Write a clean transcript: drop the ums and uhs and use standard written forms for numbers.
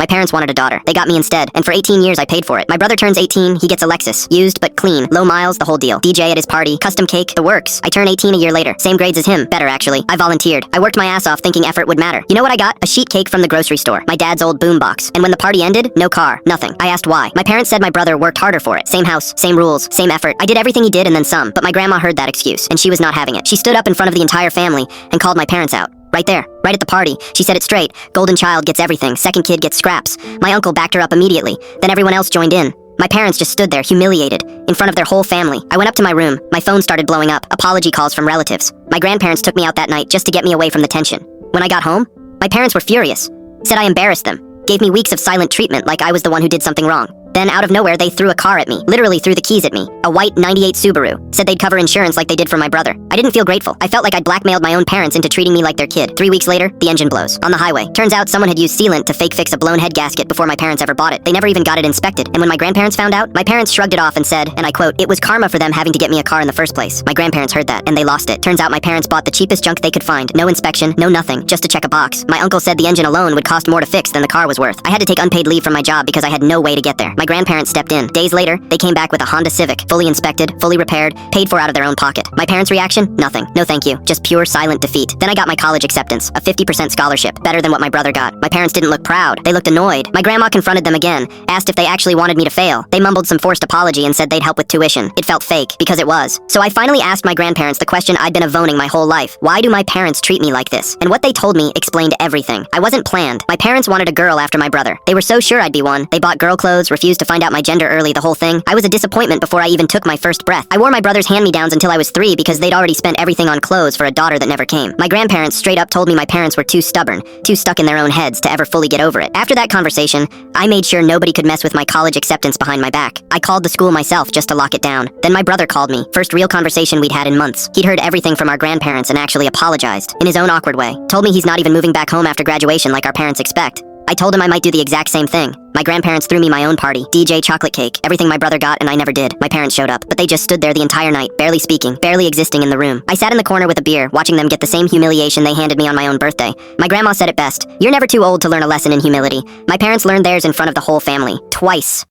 parents wanted a daughter. They got me instead, and for 18 years I paid for it. My brother turns 18, he gets a Lexus. Used but clean, low miles, the whole deal. DJ at his party, custom cake, the works. I turn 18 a year later. Same grades as him, better actually. I volunteered. I worked my ass off thinking effort would matter. You know what I got? A sheet cake from the grocery store. My dad's old boombox. And when the party ended, no car, nothing. I asked why. My parents said my brother worked harder for it. Same house, same rules, same effort. I did everything he did and then some, but my grandma heard that excuse, and she was not having it. She stood up in front of the entire family and called my parents out. Right there, right at the party. She said it straight. Golden child gets everything, second kid gets scraps. My uncle backed her up immediately. Then everyone else joined in. My parents just stood there, humiliated, in front of their whole family. I went up to my room. My phone started blowing up. Apology calls from relatives. My grandparents took me out that night just to get me away from the tension. When I got home, my parents were furious. Said I embarrassed them. Gave me weeks of silent treatment like I was the one who did something wrong. Then, out of nowhere, they threw a car at me. Literally threw the keys at me. A white 98 Subaru. Said they'd cover insurance like they did for my brother. I didn't feel grateful. I felt like I'd blackmailed my own parents into treating me like their kid. 3 weeks later, the engine blows. On the highway. Turns out someone had used sealant to fake fix a blown head gasket before my parents ever bought it. They never even got it inspected. And when my grandparents found out, my parents shrugged it off and said, and I quote, "It was karma for them having to get me a car in the first place." My grandparents heard that, and they lost it. Turns out my parents bought the cheapest junk they could find. No inspection, no nothing, just to check a box. My uncle said the engine alone would cost more to fix than the car was worth. I had to take unpaid leave from my job because I had no way to get there. My grandparents stepped in. Days later, they came back with a Honda Civic, fully inspected, fully repaired, paid for out of their own pocket. My parents' reaction? Nothing. No thank you. Just pure silent defeat. Then I got my college acceptance, a 50% scholarship, better than what my brother got. My parents didn't look proud. They looked annoyed. My grandma confronted them again, asked if they actually wanted me to fail. They mumbled some forced apology and said they'd help with tuition. It felt fake, because it was. So I finally asked my grandparents the question I'd been avoning my whole life. Why do my parents treat me like this? And what they told me explained everything. I wasn't planned. My parents wanted a girl after my brother. They were so sure I'd be one. They bought girl clothes, refused to find out my gender early, the whole thing. I was a disappointment before I even took my first breath. I wore my brother's hand-me-downs until I was 3 because they'd already spent everything on clothes for a daughter that never came. My grandparents straight up told me my parents were too stubborn, too stuck in their own heads to ever fully get over it. After that conversation, I made sure nobody could mess with my college acceptance behind my back. I called the school myself just to lock it down. Then my brother called me. First real conversation we'd had in months. He'd heard everything from our grandparents and actually apologized, in his own awkward way. Told me he's not even moving back home after graduation like our parents expect. I told him I might do the exact same thing. My grandparents threw me my own party. DJ chocolate cake. Everything my brother got and I never did. My parents showed up, but they just stood there the entire night, barely speaking, barely existing in the room. I sat in the corner with a beer, watching them get the same humiliation they handed me on my own birthday. My grandma said it best. You're never too old to learn a lesson in humility. My parents learned theirs in front of the whole family. Twice.